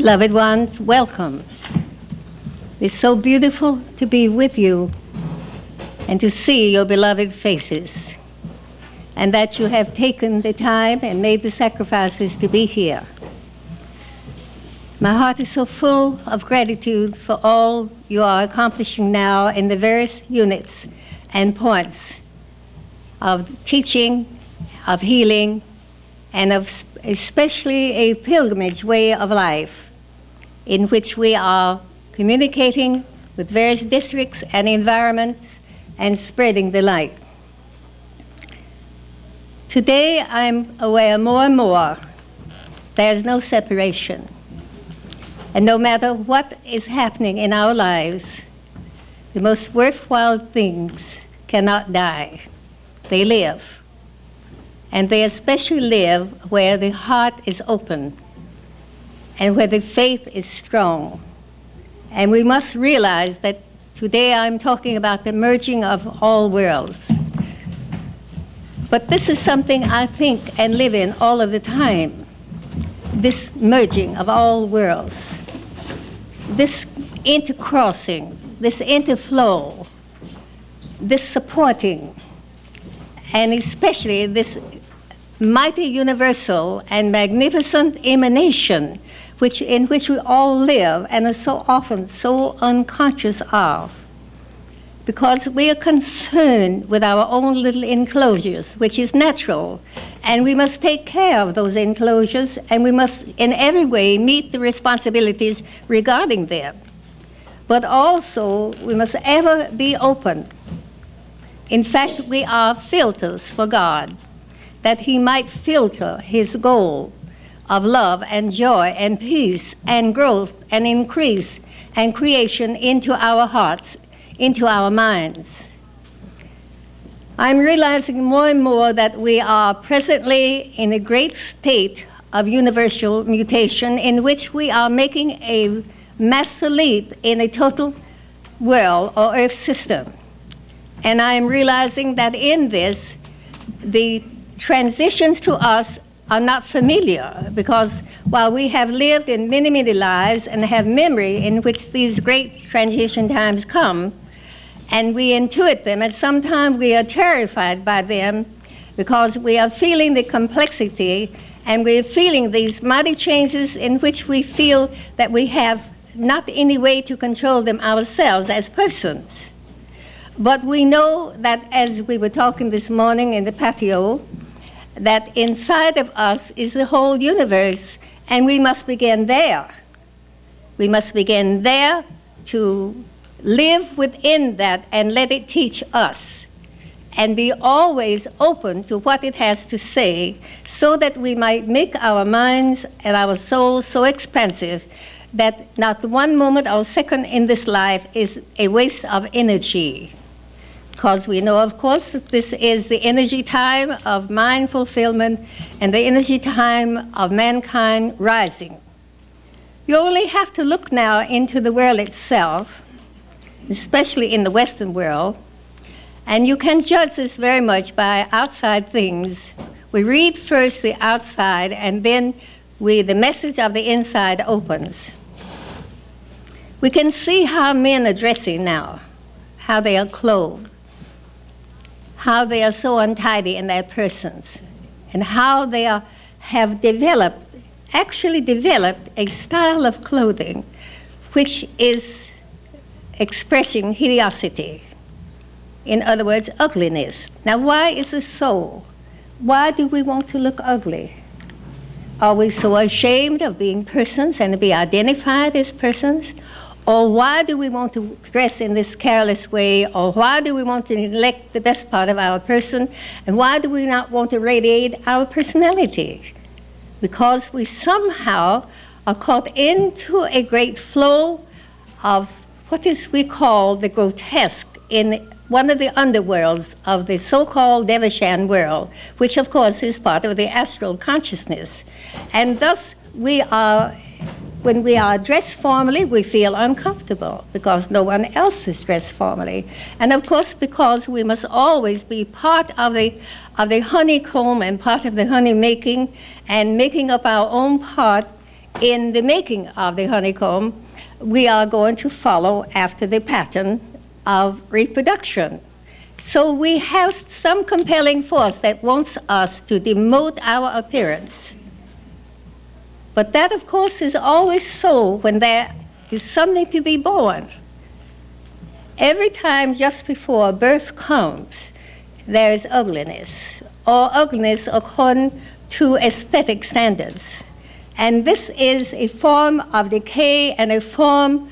Beloved ones, welcome. It's so beautiful to be with you and to see your beloved faces, and that you have taken the time and made the sacrifices to be here. My heart is so full of gratitude for all you are accomplishing now in the various units and points of teaching, of healing, and of especially a pilgrimage way of life in which we are communicating with various districts and environments and spreading the light. Today I'm aware more and more there's no separation. And no matter what is happening in our lives, the most worthwhile things cannot die. They live. And they especially live where the heart is open and where the faith is strong. And we must realize that today I'm talking about the merging of all worlds. But this is something I think and live in all of the time, this merging of all worlds, this intercrossing, this interflow, this supporting, and especially this mighty universal and magnificent emanation in which we all live and are so often so unconscious of, because we are concerned with our own little enclosures, which is natural, and we must take care of those enclosures, and we must in every way meet the responsibilities regarding them. But also we must ever be open. In fact, we are filters for God, that he might filter his goal of love and joy and peace and growth and increase and creation into our hearts, into our minds. I'm realizing more and more that we are presently in a great state of universal mutation in which we are making a master leap in a total world or earth system. And I'm realizing that in this, the transitions to us are not familiar, because while we have lived in many, many lives and have memory in which these great transition times come, and we intuit them, and sometimes we are terrified by them because we are feeling the complexity and we're feeling these mighty changes in which we feel that we have not any way to control them ourselves as persons. But we know that, as we were talking this morning in the patio, that inside of us is the whole universe, and we must begin there. We must begin there to live within that and let it teach us, and be always open to what it has to say, so that we might make our minds and our souls so expansive that not one moment or second in this life is a waste of energy. Because we know, of course, that this is the energy time of mind fulfillment and the energy time of mankind rising. You only have to look now into the world itself, especially in the Western world, and you can judge this very much by outside things. We read first the outside, and then the message of the inside opens. We can see how men are dressing now, how they are clothed, how they are so untidy in their persons, and how they have actually developed a style of clothing which is expressing hideosity. In other words, ugliness. Now, why is this so? Why do we want to look ugly? Are we so ashamed of being persons and to be identified as persons? Or why do we want to dress in this careless way? Or why do we want to neglect the best part of our person? And why do we not want to radiate our personality? Because we somehow are caught into a great flow of what we call the grotesque in one of the underworlds of the so-called Devachan world, which of course is part of the astral consciousness. And thus when we are dressed formally, we feel uncomfortable because no one else is dressed formally. And of course, because we must always be part of the honeycomb and part of the honey making, and making up our own part in the making of the honeycomb, we are going to follow after the pattern of reproduction. So we have some compelling force that wants us to demote our appearance. But that, of course, is always so when there is something to be born. Every time just before birth comes, there is ugliness, or ugliness according to aesthetic standards. And this is a form of decay and a form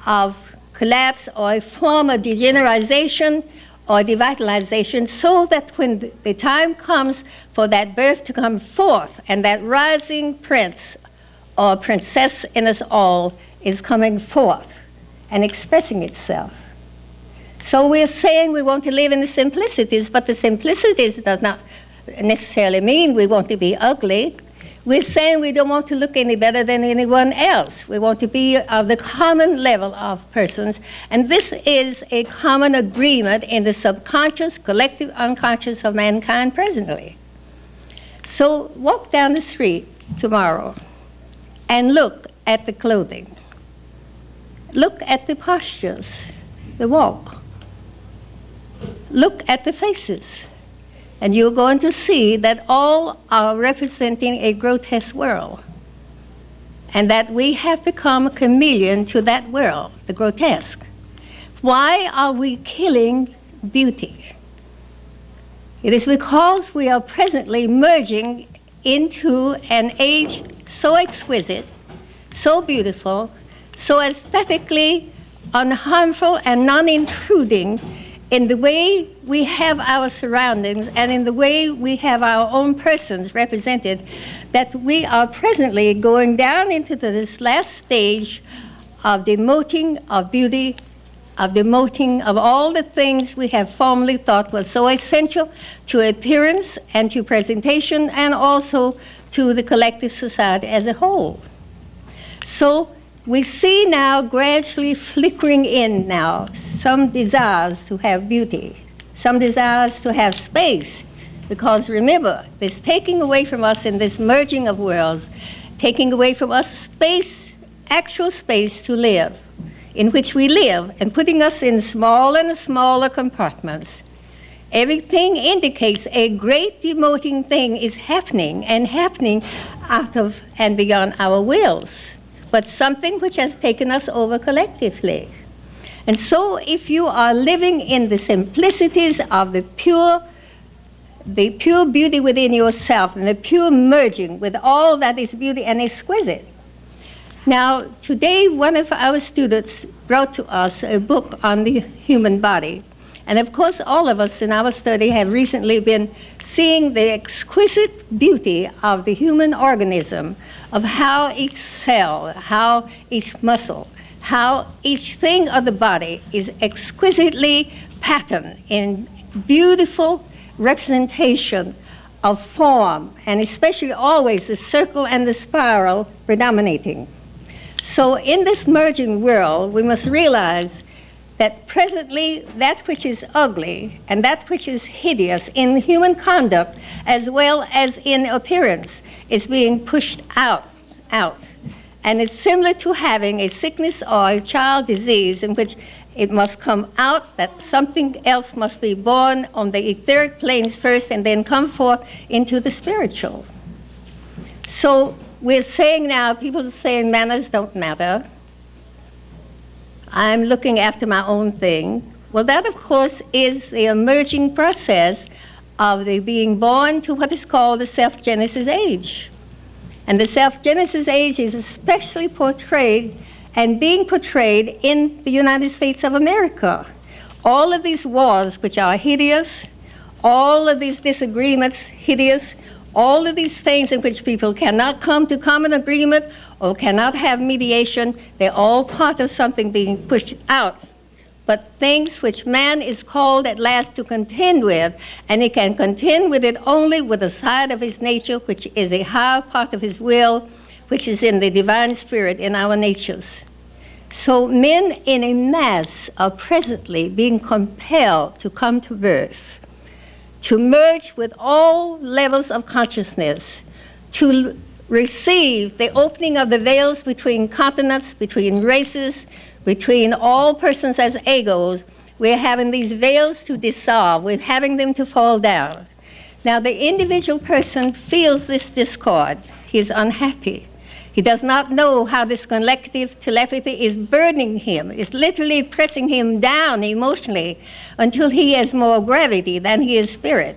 of collapse or a form of degeneration or devitalization, so that when the time comes for that birth to come forth and that rising prince or princess in us all is coming forth and expressing itself. So we're saying we want to live in the simplicities, but the simplicities does not necessarily mean we want to be ugly. We're saying we don't want to look any better than anyone else. We want to be of the common level of persons. And this is a common agreement in the subconscious, collective unconscious of mankind presently. So walk down the street tomorrow and look at the clothing. Look at the postures, the walk. Look at the faces. And you're going to see that all are representing a grotesque world, and that we have become a chameleon to that world, the grotesque. Why are we killing beauty? It is because we are presently merging into an age so exquisite, so beautiful, so aesthetically unharmful and non-intruding in the way we have our surroundings and in the way we have our own persons represented, that we are presently going down into this last stage of demoting of beauty, of demoting of all the things we have formerly thought was so essential to appearance and to presentation and also to the collective society as a whole. So we see now gradually flickering in now some desires to have beauty, some desires to have space, because remember, this taking away from us in this merging of worlds, taking away from us space, actual space to live, in which we live, and putting us in smaller and smaller compartments. Everything indicates a great demoting thing is happening, and happening out of and beyond our wills, but something which has taken us over collectively. And so if you are living in the simplicities of the pure beauty within yourself and the pure merging with all that is beauty and exquisite. Now, today one of our students brought to us a book on the human body. And of course, all of us in our study have recently been seeing the exquisite beauty of the human organism, of how each cell, how each muscle, how each thing of the body is exquisitely patterned in beautiful representation of form, and especially always the circle and the spiral predominating. So in this merging world, we must realize that presently that which is ugly and that which is hideous in human conduct as well as in appearance is being pushed out. And it's similar to having a sickness or a child disease in which it must come out, that something else must be born on the etheric planes first and then come forth into the spiritual. So we're saying now, people are saying manners don't matter. I'm looking after my own thing. Well, that, of course, is the emerging process of the being born to what is called the self-genesis age. And the self-genesis age is especially portrayed and being portrayed in the United States of America. All of these wars, which are hideous, all of these disagreements, hideous, all of these things in which people cannot come to common agreement or cannot have mediation, they're all part of something being pushed out. But things which man is called at last to contend with, and he can contend with it only with a side of his nature, which is a higher part of his will, which is in the divine spirit in our natures. So men in a mass are presently being compelled to come to birth, to merge with all levels of consciousness, to receive the opening of the veils between continents, between races, between all persons as egos. We're having these veils to dissolve. We're having them to fall down. Now, the individual person feels this discord. He's unhappy. He does not know how this collective telepathy is burdening him. It's literally pressing him down emotionally until he has more gravity than he is spirit.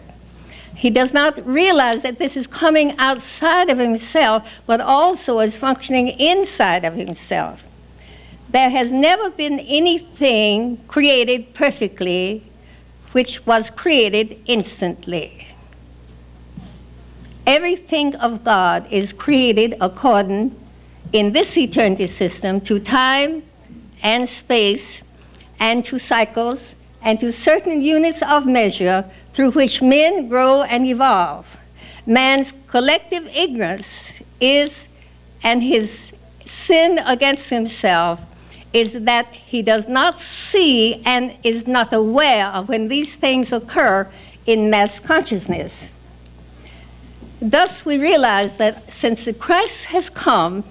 He does not realize that this is coming outside of himself, but also is functioning inside of himself. There has never been anything created perfectly which was created instantly. Everything of God is created according, in this eternity system, to time and space and to cycles and to certain units of measure through which men grow and evolve. Man's collective ignorance is, and his sin against himself, is that he does not see and is not aware of when these things occur in mass consciousness. Thus, we realize that since the Christ has come,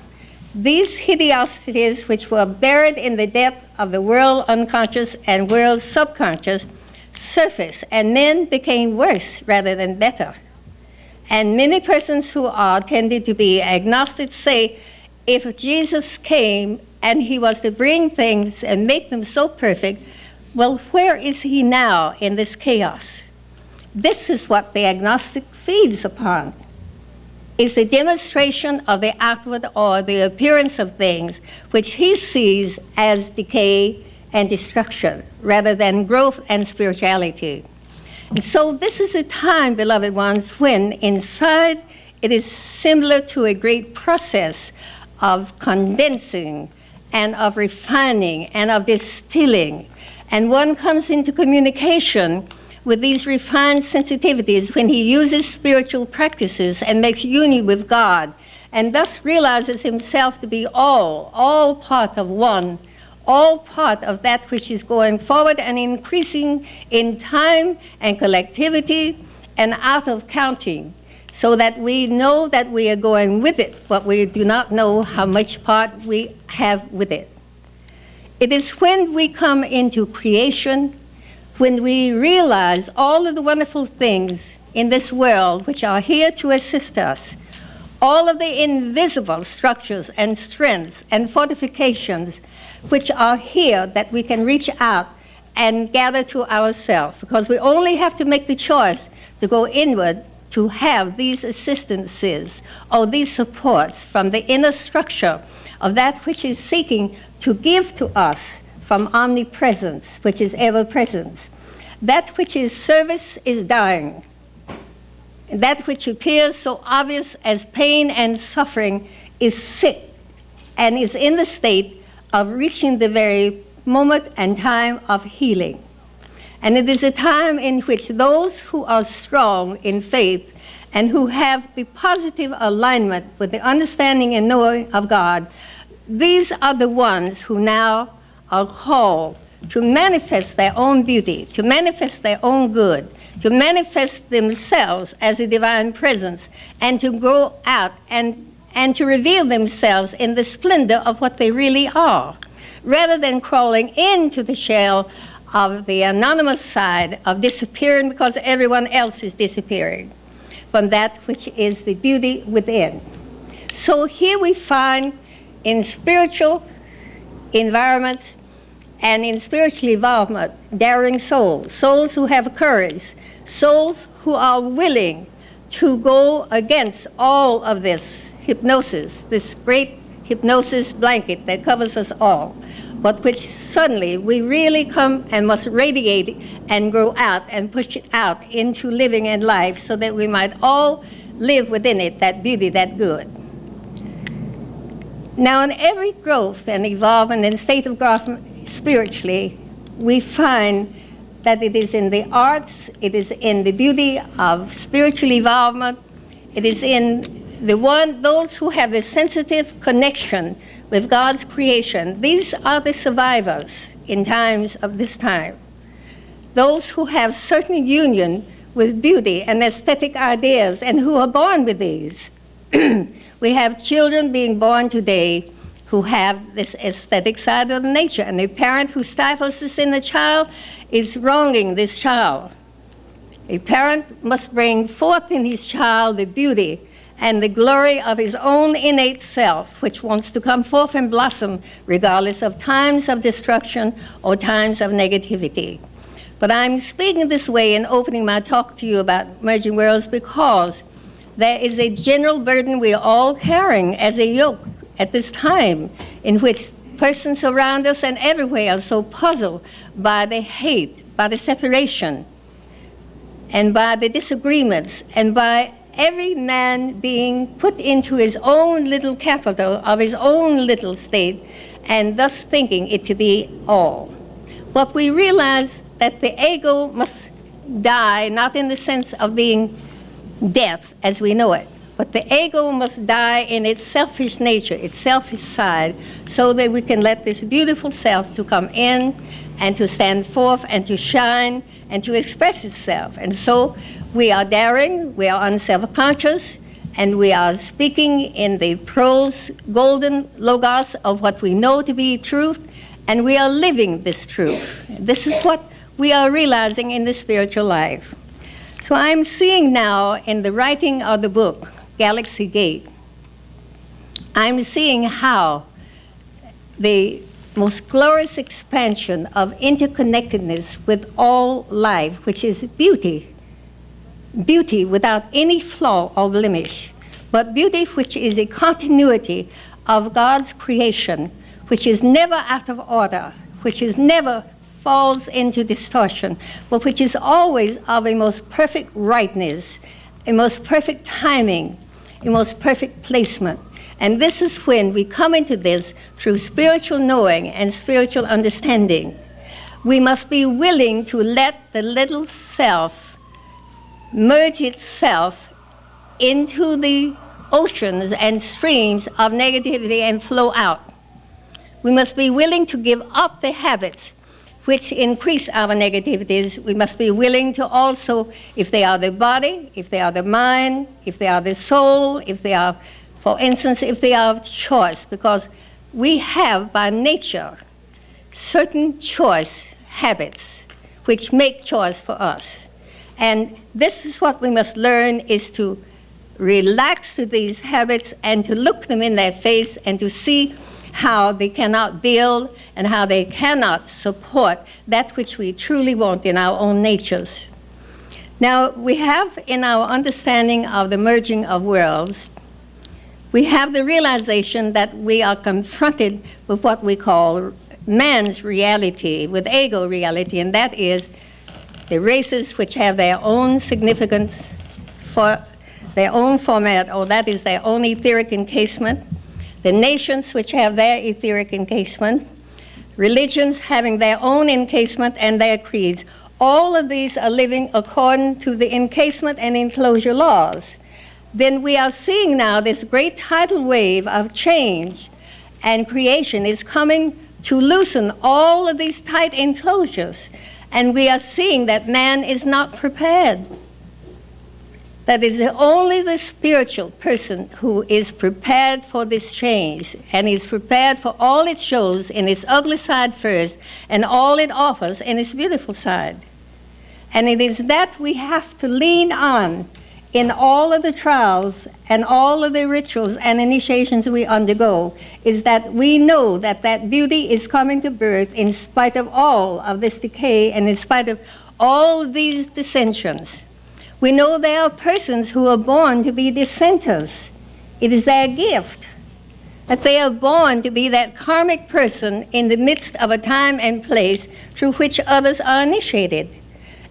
these hideosities which were buried in the depth of the world unconscious and world subconscious surfaced, and men became worse rather than better. And many persons who are tended to be agnostic say, if Jesus came and he was to bring things and make them so perfect, well, where is he now in this chaos? This is what the agnostic feeds upon. It's a demonstration of the outward or the appearance of things which he sees as decay and destruction rather than growth and spirituality. And so this is a time, beloved ones, when inside it is similar to a great process of condensing and of refining and of distilling. And one comes into communication with these refined sensitivities when he uses spiritual practices and makes union with God, and thus realizes himself to be all part of one, all part of that which is going forward and increasing in time and collectivity and out of counting, so that we know that we are going with it, but we do not know how much part we have with it. It is when we come into creation, when we realize all of the wonderful things in this world which are here to assist us, all of the invisible structures and strengths and fortifications which are here that we can reach out and gather to ourselves, because we only have to make the choice to go inward to have these assistances or these supports from the inner structure of that which is seeking to give to us from omnipresence, which is ever-presence. That which is service is dying. That which appears so obvious as pain and suffering is sick and is in the state of reaching the very moment and time of healing. And it is a time in which those who are strong in faith and who have the positive alignment with the understanding and knowing of God, these are the ones who now are called to manifest their own beauty, to manifest their own good, to manifest themselves as a divine presence, and to grow out and to reveal themselves in the splendor of what they really are, rather than crawling into the shell of the anonymous side of disappearing because everyone else is disappearing from that which is the beauty within. So here we find in spiritual environments and in spiritual involvement, daring souls, souls who have courage, souls who are willing to go against all of this hypnosis, this great hypnosis blanket that covers us all, but which suddenly we really come and must radiate and grow out and push it out into living and life so that we might all live within it, that beauty, that good. Now, in every growth and evolvement and state of growth spiritually, we find that it is in the arts, it is in the beauty of spiritual evolvement, it is in those who have a sensitive connection with God's creation. These are the survivors in times of this time. Those who have certain union with beauty and aesthetic ideas and who are born with these. We have children being born today who have this aesthetic side of nature, and a parent who stifles this in the child is wronging this child. A parent must bring forth in his child the beauty and the glory of his own innate self, which wants to come forth and blossom regardless of times of destruction or times of negativity. But I'm speaking this way and opening my talk to you about merging worlds because there is a general burden we are all carrying as a yoke at this time, in which persons around us and everywhere are so puzzled by the hate, by the separation, and by the disagreements, and by every man being put into his own little capital of his own little state, and thus thinking it to be all. What we realize that the ego must die, not in the sense of being death as we know it, but the ego must die in its selfish nature, its selfish side, so that we can let this beautiful self to come in and to stand forth and to shine and to express itself. And so we are daring, we are unself-conscious, and we are speaking in the prose golden logos of what we know to be truth, and we are living this truth. This is what we are realizing in the spiritual life. So I'm seeing now in the writing of the book, Galaxy Gate, I'm seeing how the most glorious expansion of interconnectedness with all life, which is beauty, beauty without any flaw or blemish, but beauty which is a continuity of God's creation, which is never out of order, which is never falls into distortion, but which is always of a most perfect rightness, a most perfect timing, a most perfect placement. And this is when we come into this through spiritual knowing and spiritual understanding. We must be willing to let the little self merge itself into the oceans and streams of negativity and flow out. We must be willing to give up the habits which increase our negativities. We must be willing to also, if they are the body, if they are the mind, if they are the soul, if they are, for instance, if they are of choice, because we have by nature certain choice habits which make choice for us. And this is what we must learn, is to relax to these habits and to look them in their face and to see how they cannot build and how they cannot support that which we truly want in our own natures. Now, we have in our understanding of the merging of worlds, we have the realization that we are confronted with what we call man's reality, with ego reality, and that is the races which have their own significance for their own format, or that is their own etheric encasement, the nations which have their etheric encasement, religions having their own encasement and their creeds. All of these are living according to the encasement and enclosure laws. Then we are seeing now this great tidal wave of change and creation is coming to loosen all of these tight enclosures. And we are seeing that man is not prepared. That is only the spiritual person who is prepared for this change and is prepared for all it shows in its ugly side first and all it offers in its beautiful side. And it is that we have to lean on in all of the trials and all of the rituals and initiations we undergo, is that we know that that beauty is coming to birth in spite of all of this decay and in spite of all these dissensions. We know there are persons who are born to be dissenters. It is their gift that they are born to be that karmic person in the midst of a time and place through which others are initiated.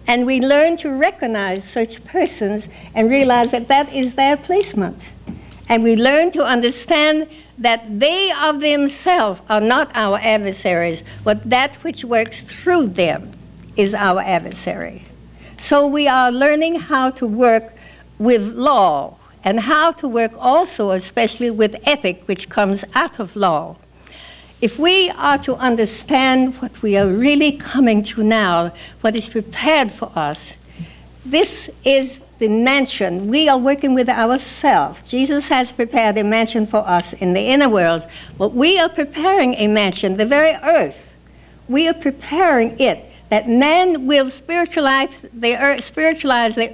And we learn to recognize such persons and realize that that is their placement. And we learn to understand that they of themselves are not our adversaries, but that which works through them is our adversary. So we are learning how to work with law and how to work also especially with ethic, which comes out of law. If we are to understand what we are really coming to now, what is prepared for us, this is the mansion. We are working with ourselves. Jesus has prepared a mansion for us in the inner worlds, but we are preparing a mansion, the very earth. We are preparing it, that man will spiritualize the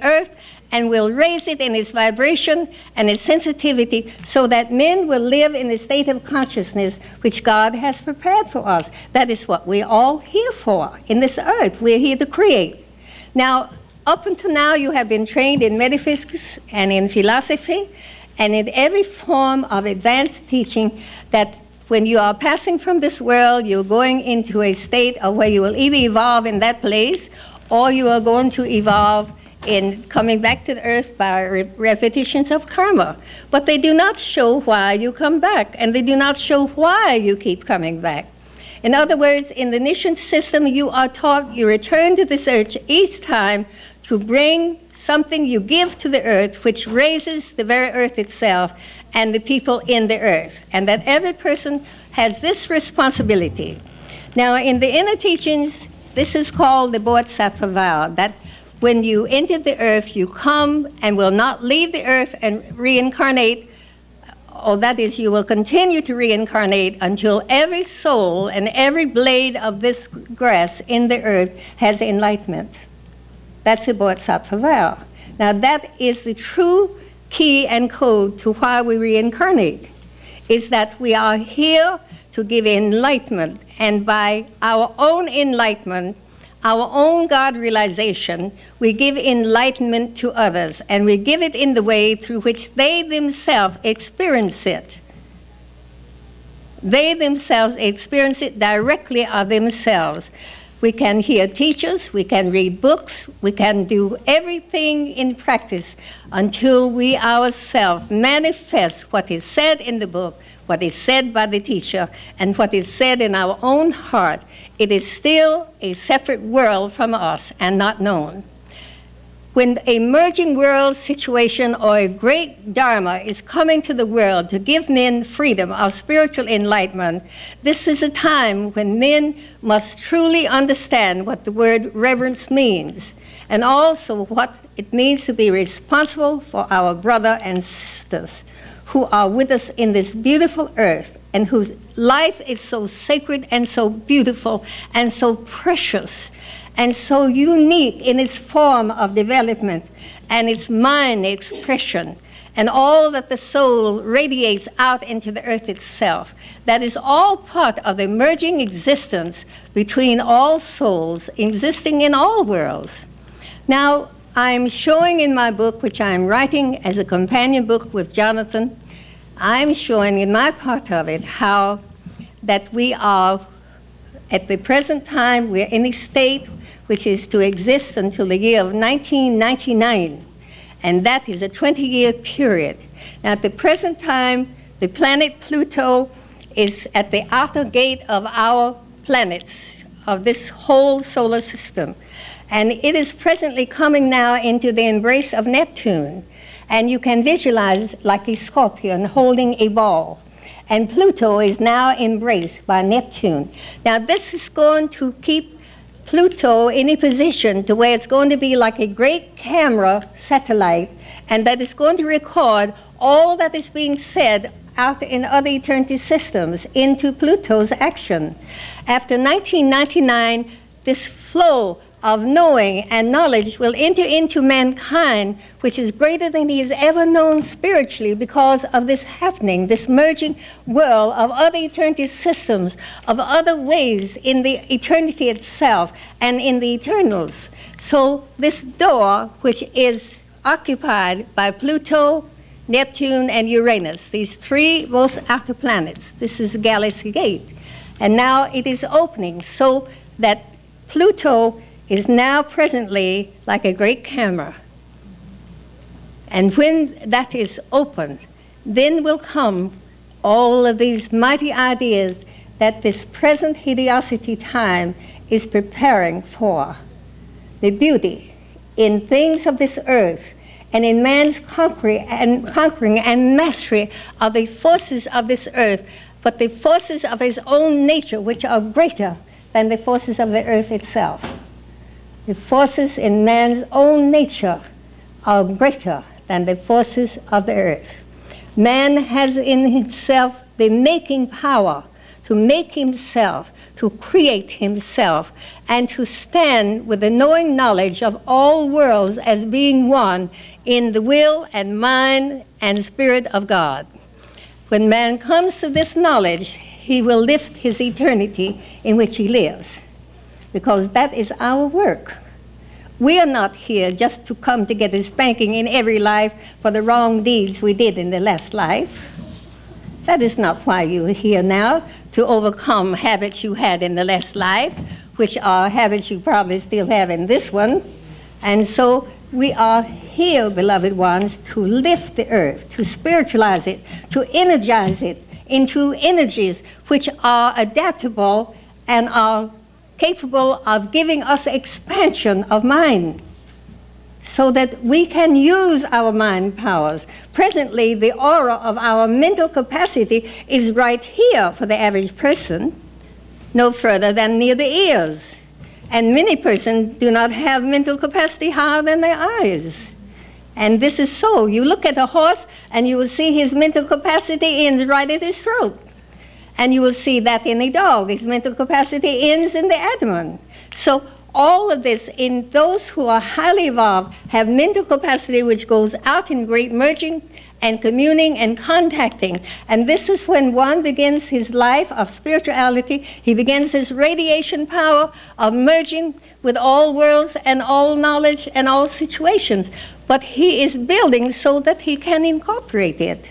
earth and will raise it in its vibration and its sensitivity so that men will live in a state of consciousness which God has prepared for us. That is what we're all here for in this earth. We're here to create. Now, up until now, you have been trained in metaphysics and in philosophy and in every form of advanced teaching that when you are passing from this world, you're going into a state of where you will either evolve in that place or you are going to evolve in coming back to the earth by repetitions of karma. But they do not show why you come back, and they do not show why you keep coming back. In other words, in the Niscience system, you are taught you return to this earth each time to bring something you give to the earth, which raises the very earth itself and the people in the earth, and that every person has this responsibility. Now, in the inner teachings, this is called the Bodhisattva vow, that when you enter the earth, you come and will not leave the earth and reincarnate, or that is, you will continue to reincarnate until every soul and every blade of this grass in the earth has enlightenment. That's the Bodhisattva vow. Now, that is the true key and code to why we reincarnate, is that we are here to give enlightenment, and by our own enlightenment, our own God realization, we give enlightenment to others, and we give it in the way through which they themselves experience it. They themselves experience it directly of themselves. We can hear teachers, we can read books, we can do everything in practice until we ourselves manifest what is said in the book, what is said by the teacher, and what is said in our own heart. It is still a separate world from us and not known. When a merging world situation or a great dharma is coming to the world to give men freedom of spiritual enlightenment, this is a time when men must truly understand what the word reverence means, and also what it means to be responsible for our brother and sisters who are with us in this beautiful earth and whose life is so sacred and so beautiful and so precious and so unique in its form of development and its mind expression and all that the soul radiates out into the earth itself. That is all part of the merging existence between all souls existing in all worlds. Now, I'm showing in my book, which I'm writing as a companion book with Jonathan, I'm showing in my part of it how that we are, at the present time, we're in a state which is to exist until the year of 1999, and that is a 20-year period. Now, at the present time, the planet Pluto is at the outer gate of our planets, of this whole solar system. And it is presently coming now into the embrace of Neptune. And you can visualize like a scorpion holding a ball. And Pluto is now embraced by Neptune. Now, this is going to keep Pluto in a position to where it's going to be like a great camera satellite, and that is going to record all that is being said out in other eternity systems into Pluto's action. After 1999, this flow of knowing and knowledge will enter into mankind, which is greater than he has ever known spiritually because of this happening, this merging world of other eternity systems, of other ways in the eternity itself and in the eternals. So this door, which is occupied by Pluto, Neptune, and Uranus, these three most outer planets, this is the galaxy gate. And now it is opening so that Pluto is now presently like a great camera. And when that is opened, then will come all of these mighty ideas that this present hideosity time is preparing for. The beauty in things of this earth and in man's conquering and mastery of the forces of this earth, but the forces of his own nature, which are greater than the forces of the earth itself. The forces in man's own nature are greater than the forces of the earth. Man has in himself the making power to make himself, to create himself, and to stand with the knowing knowledge of all worlds as being one in the will and mind and spirit of God. When man comes to this knowledge, he will lift his eternity in which he lives, because that is our work. We are not here just to come to get a spanking in every life for the wrong deeds we did in the last life. That is not why you are here now, to overcome habits you had in the last life, which are habits you probably still have in this one. And so we are here, beloved ones, to lift the earth, to spiritualize it, to energize it into energies which are adaptable and are capable of giving us expansion of mind, so that we can use our mind powers. Presently, the aura of our mental capacity is right here for the average person, no further than near the ears. And many persons do not have mental capacity higher than their eyes. And this is so. You look at a horse and you will see his mental capacity ends right at his throat. And you will see that in a dog. His mental capacity ends in the abdomen. So all of this, in those who are highly evolved, have mental capacity which goes out in great merging and communing and contacting. And this is when one begins his life of spirituality. He begins his radiation power of merging with all worlds and all knowledge and all situations. But he is building so that he can incorporate it.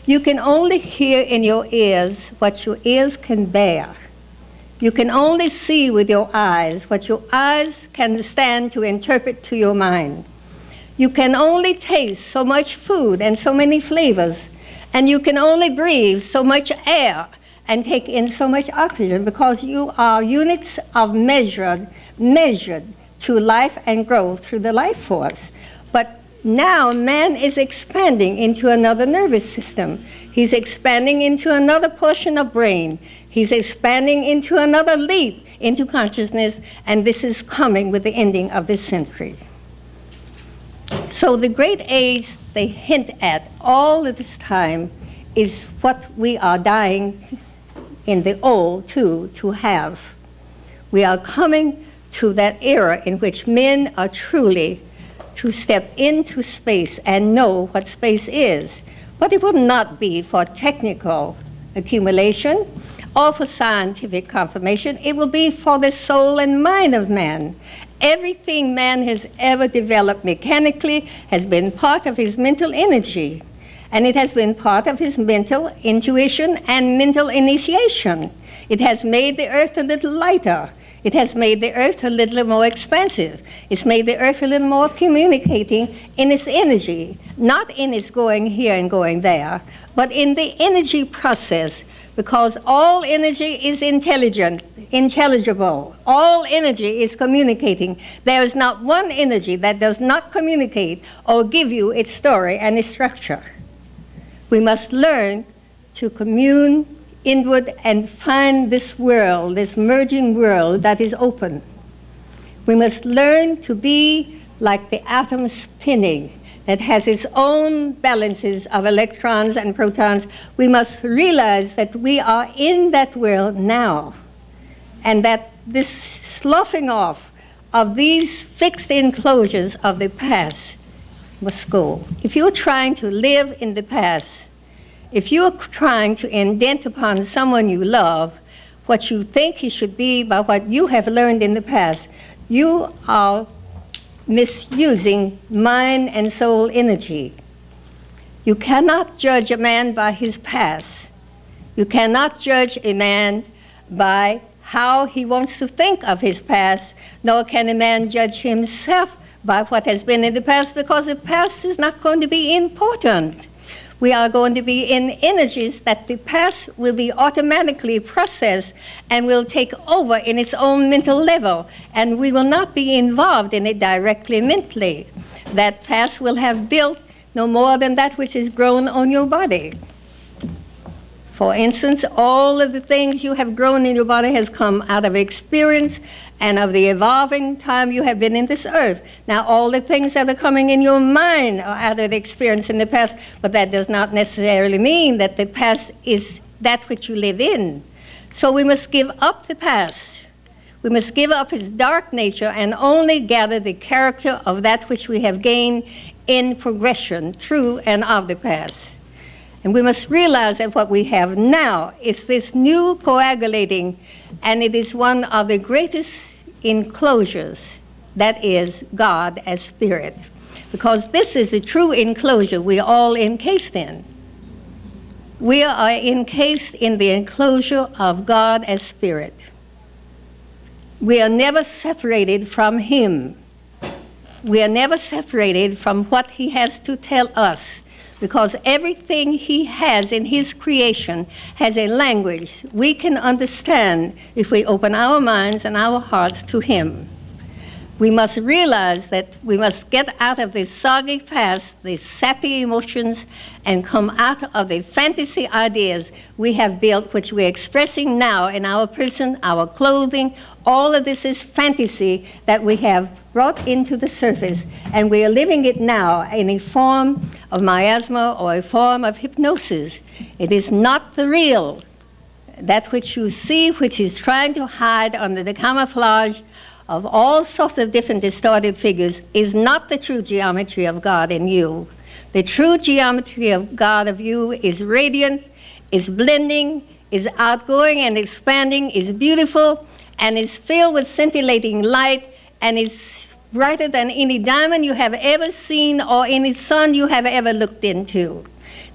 You can only hear in your ears what your ears can bear. You can only see with your eyes what your eyes can stand to interpret to your mind. You can only taste so much food and so many flavors, and you can only breathe so much air and take in so much oxygen, because you are units of measured to life and growth through the life force. But now man is expanding into another nervous system. He's expanding into another portion of brain. He's expanding into another leap into consciousness, and this is coming with the ending of this century. So the great age they hint at all of this time is what we are dying in the old to have. We are coming to that era in which men are truly to step into space and know what space is. But it will not be for technical accumulation or for scientific confirmation. It will be for the soul and mind of man. Everything man has ever developed mechanically has been part of his mental energy, and it has been part of his mental intuition and mental initiation. It has made the earth a little lighter. It has made the earth a little more expansive. It's made the earth a little more communicating in its energy, not in its going here and going there, but in the energy process, because all energy is intelligible. All energy is communicating. There is not one energy that does not communicate or give you its story and its structure. We must learn to commune inward and find this world, this merging world that is open. We must learn to be like the atom spinning that has its own balances of electrons and protons. We must realize that we are in that world now, and that this sloughing off of these fixed enclosures of the past must go. If you're trying to live in the past, if you're trying to indent upon someone you love what you think he should be by what you have learned in the past, you are misusing mind and soul energy. You cannot judge a man by his past. You cannot judge a man by how he wants to think of his past, nor can a man judge himself by what has been in the past, because the past is not going to be important. We are going to be in energies that the past will be automatically processed and will take over in its own mental level, and we will not be involved in it directly mentally. That past will have built no more than that which is grown on your body. For instance, all of the things you have grown in your body has come out of experience and of the evolving time you have been in this earth. Now, all the things that are coming in your mind are out of the experience in the past, but that does not necessarily mean that the past is that which you live in. So we must give up the past. We must give up its dark nature and only gather the character of that which we have gained in progression through and of the past. And we must realize that what we have now is this new coagulating, and it is one of the greatest enclosures, that is God as spirit. Because this is the true enclosure we are all encased in. We are encased in the enclosure of God as spirit. We are never separated from him. We are never separated from what he has to tell us, because everything he has in his creation has a language we can understand if we open our minds and our hearts to him. We must realize that we must get out of this soggy past, these sappy emotions, and come out of the fantasy ideas we have built, which we're expressing now in our person, our clothing. All of this is fantasy that we have brought into the surface, and we are living it now in a form of miasma or a form of hypnosis. It is not the real. That which you see, which is trying to hide under the camouflage of all sorts of different distorted figures, is not the true geometry of God in you. The true geometry of God of you is radiant, is blending, is outgoing and expanding, is beautiful, and is filled with scintillating light, and is brighter than any diamond you have ever seen or any sun you have ever looked into.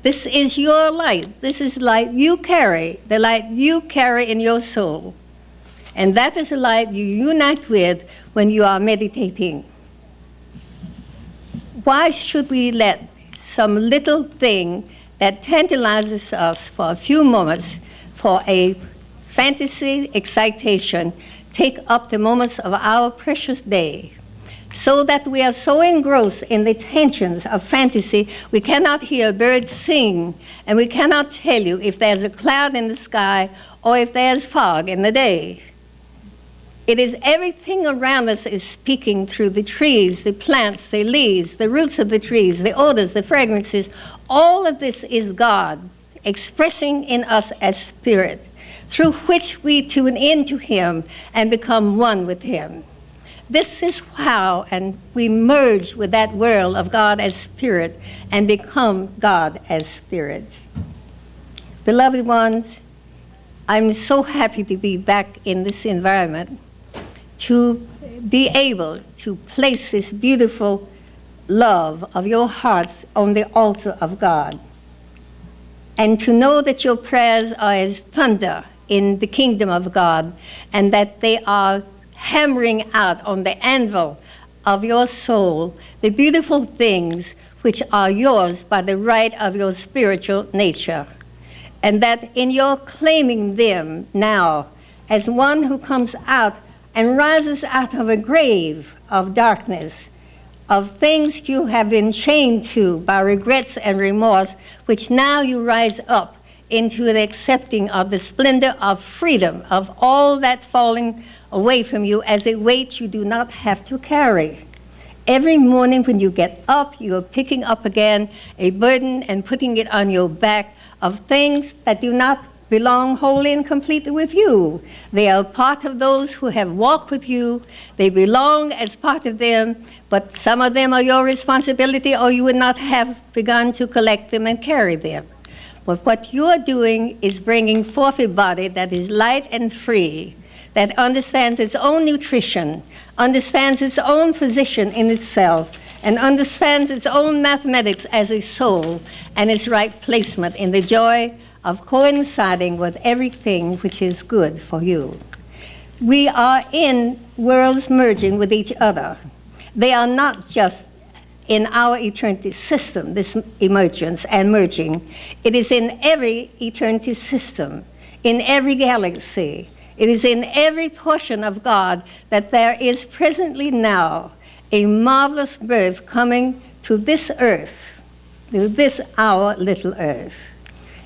This is your light. This is light you carry, the light you carry in your soul. And that is the light you unite with when you are meditating. Why should we let some little thing that tantalizes us for a few moments for a fantasy excitation take up the moments of our precious day, so that we are so engrossed in the tensions of fantasy we cannot hear birds sing, and we cannot tell you if there's a cloud in the sky or if there's fog in the day. It is everything around us is speaking through the trees, the plants, the leaves, the roots of the trees, the odors, the fragrances. All of this is God expressing in us as spirit, through which we tune into him and become one with him. This is how, and we merge with that world of God as spirit and become God as spirit. Beloved ones, I'm so happy to be back in this environment, to be able to place this beautiful love of your hearts on the altar of God, and to know that your prayers are as thunder in the kingdom of God, and that they are hammering out on the anvil of your soul the beautiful things which are yours by the right of your spiritual nature, and that in your claiming them now as one who comes out and rises out of a grave of darkness, of things you have been chained to by regrets and remorse, which now you rise up into the accepting of the splendor of freedom, of all that falling away from you as a weight you do not have to carry. Every morning when you get up, you are picking up again a burden and putting it on your back of things that do not belong wholly and completely with you. They are part of those who have walked with you. They belong as part of them, but some of them are your responsibility, or you would not have begun to collect them and carry them. But what you are doing is bringing forth a body that is light and free, that understands its own nutrition, understands its own physician in itself, and understands its own mathematics as a soul and its right placement in the joy of coinciding with everything which is good for you. We are in worlds merging with each other. They are not just in our eternity system, this emergence and merging. It is in every eternity system, in every galaxy. It is in every portion of God that there is presently now a marvelous birth coming to this earth, to this our little earth.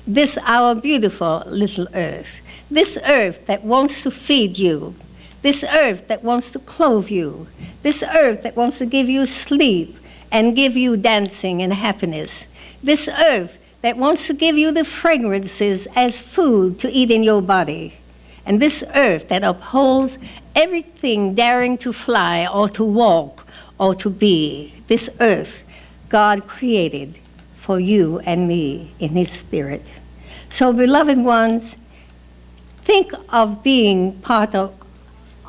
This our beautiful little earth. This earth that wants to feed you. This earth that wants to clothe you. This earth that wants to give you sleep and give you dancing and happiness. This earth that wants to give you the fragrances as food to eat in your body. And this earth that upholds everything daring to fly or to walk or to be. This earth God created for you and me in his spirit. So, beloved ones, think of being part of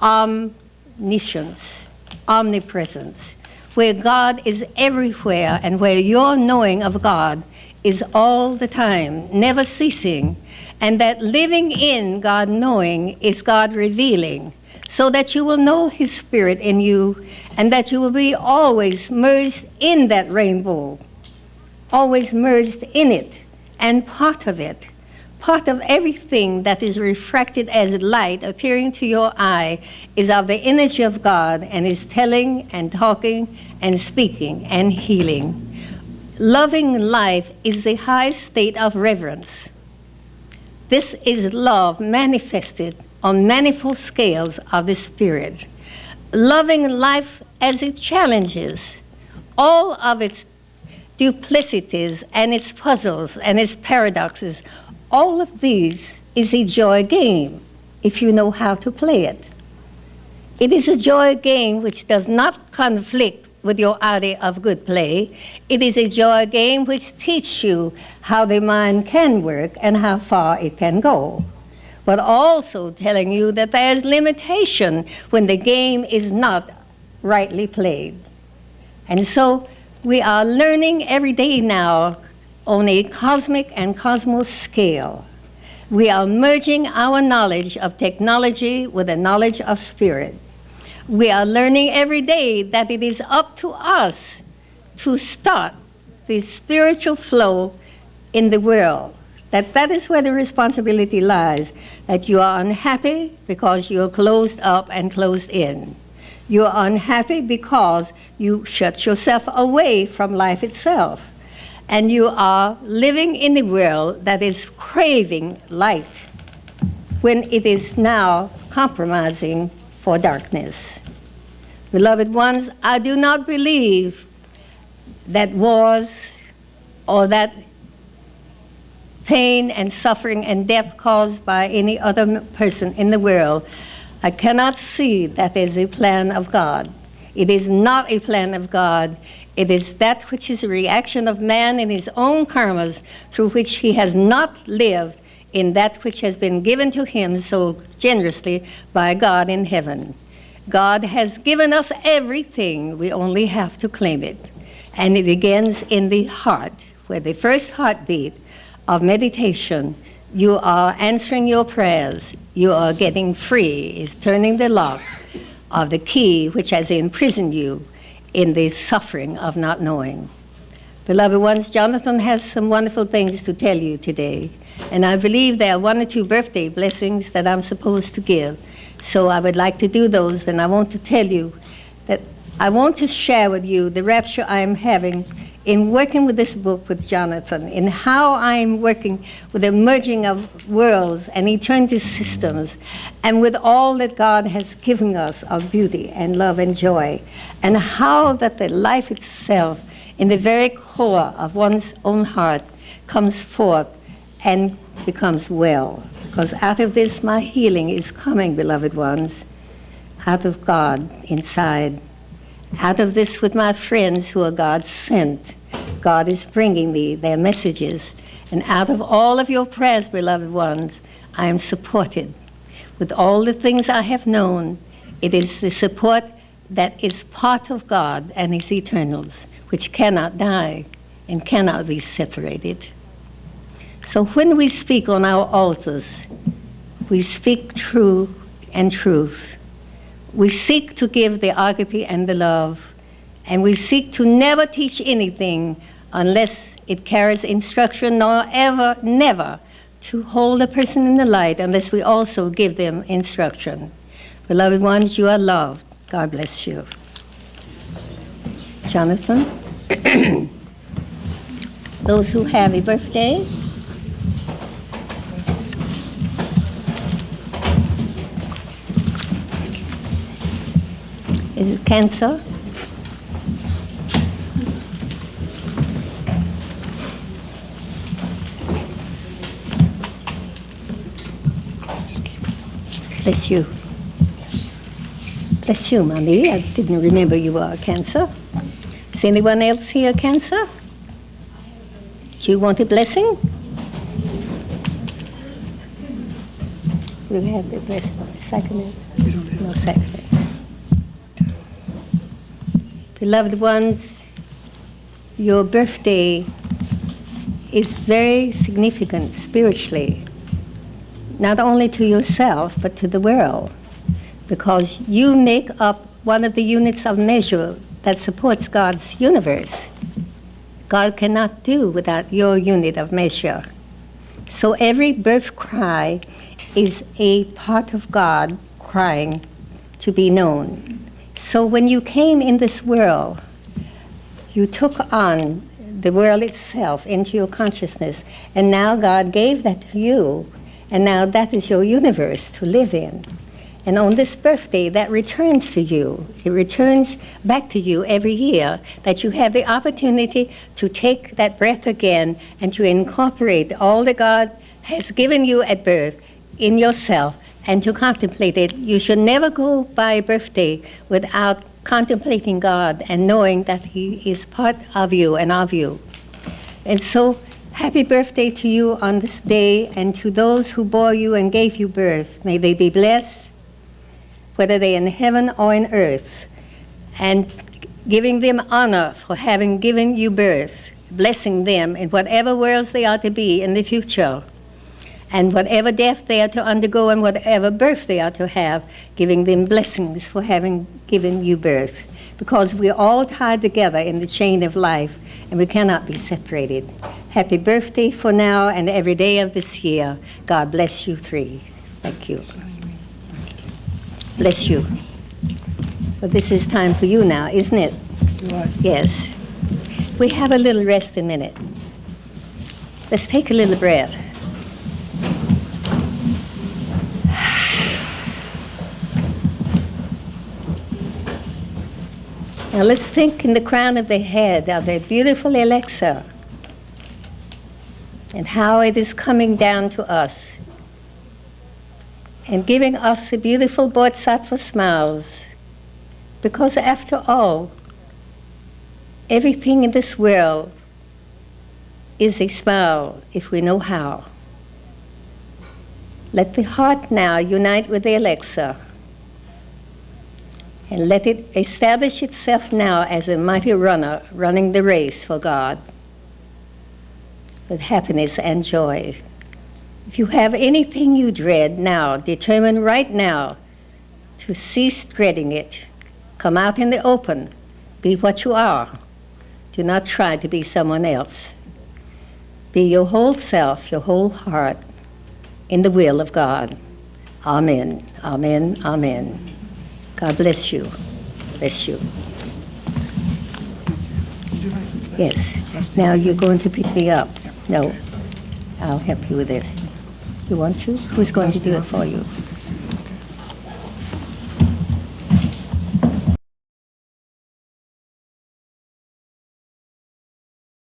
omniscience, omnipresence, where God is everywhere and where your knowing of God is all the time, never ceasing, and that living in God knowing is God revealing, so that you will know his spirit in you and that you will be always merged in that rainbow, always merged in it and part of it. Part of everything that is refracted as light appearing to your eye is of the energy of God and is telling and talking and speaking and healing. Loving life is the highest state of reverence. This is love manifested on manifold scales of the Spirit. Loving life as it challenges all of its duplicities and its puzzles and its paradoxes. All of these is a joy game if you know how to play it. It is a joy game which does not conflict with your idea of good play. It is a joy game which teaches you how the mind can work and how far it can go, but also telling you that there is limitation when the game is not rightly played. And so we are learning every day now on a cosmic and cosmos scale. We are merging our knowledge of technology with the knowledge of spirit. We are learning every day that it is up to us to start the spiritual flow in the world. That is where the responsibility lies, that you are unhappy because you are closed up and closed in. You are unhappy because you shut yourself away from life itself. And you are living in a world that is craving light when it is now compromising for darkness. Beloved ones, I do not believe that wars or that pain and suffering and death caused by any other person in the world, I cannot see that as a plan of God. It is not a plan of God. It is that which is a reaction of man in his own karmas through which he has not lived in that which has been given to him so generously by God in heaven. God has given us everything. We only have to claim it. And it begins in the heart, where the first heartbeat of meditation, you are answering your prayers. You are getting free. Is turning the lock of the key which has imprisoned you in the suffering of not knowing. Beloved ones, Jonathan has some wonderful things to tell you today, and I believe there are 1 or 2 birthday blessings that I'm supposed to give. So I would like to do those, and I want to tell you that I want to share with you the rapture I am having in working with this book with Jonathan, in how I'm working with the merging of worlds and eternity systems, and with all that God has given us of beauty and love and joy, and how that the life itself in the very core of one's own heart comes forth and becomes well. Because out of this my healing is coming, beloved ones, out of God inside. Out of this with my friends who are God sent. God is bringing me their messages. And out of all of your prayers, beloved ones, I am supported. With all the things I have known, it is the support that is part of God and his eternals, which cannot die and cannot be separated. So when we speak on our altars, we speak true and truth. We seek to give the agape and the love, and we seek to never teach anything unless it carries instruction, nor ever, never to hold a person in the light unless we also give them instruction. Beloved ones, you are loved. God bless you. Jonathan? Those who have a birthday? Cancer. Bless you. Bless you, Mommy. I didn't remember you were cancer. Is anyone else here cancer? Do you want a blessing? We have the blessing. Sacrament? No sacrament. Beloved ones, your birthday is very significant spiritually, not only to yourself, but to the world, because you make up one of the units of measure that supports God's universe. God cannot do without your unit of measure. So every birth cry is a part of God crying to be known. So when you came in this world, you took on the world itself into your consciousness, and now God gave that to you, and now that is your universe to live in. And on this birthday, that returns to you. It returns back to you every year, that you have the opportunity to take that breath again and to incorporate all that God has given you at birth in yourself and to contemplate it. You should never go by a birthday without contemplating God and knowing that He is part of you and of you. And so, happy birthday to you on this day, and to those who bore you and gave you birth. May they be blessed, whether they're in heaven or in earth, and giving them honor for having given you birth, blessing them in whatever worlds they are to be in the future, and whatever death they are to undergo and whatever birth they are to have, giving them blessings for having given you birth. Because we're all tied together in the chain of life, and we cannot be separated. Happy birthday for now and every day of this year. God bless you three. Thank you. Bless you. But this is time for you now, isn't it? Yes. We have a little rest a minute. Let's take a little breath. Now let's think in the crown of the head of the beautiful elixir and how it is coming down to us and giving us the beautiful bodhisattva smiles. Because after all, everything in this world is a smile if we know how. Let the heart now unite with the elixir and let it establish itself now as a mighty runner running the race for God with happiness and joy. If you have anything you dread now, determine right now to cease dreading it. Come out in the open. Be what you are. Do not try to be someone else. Be your whole self, your whole heart, in the will of God. Amen, amen, amen. God bless you. Bless you. Yes. Now you're going to pick me up. No. I'll help you with this. You want to? Who's going to do it for you?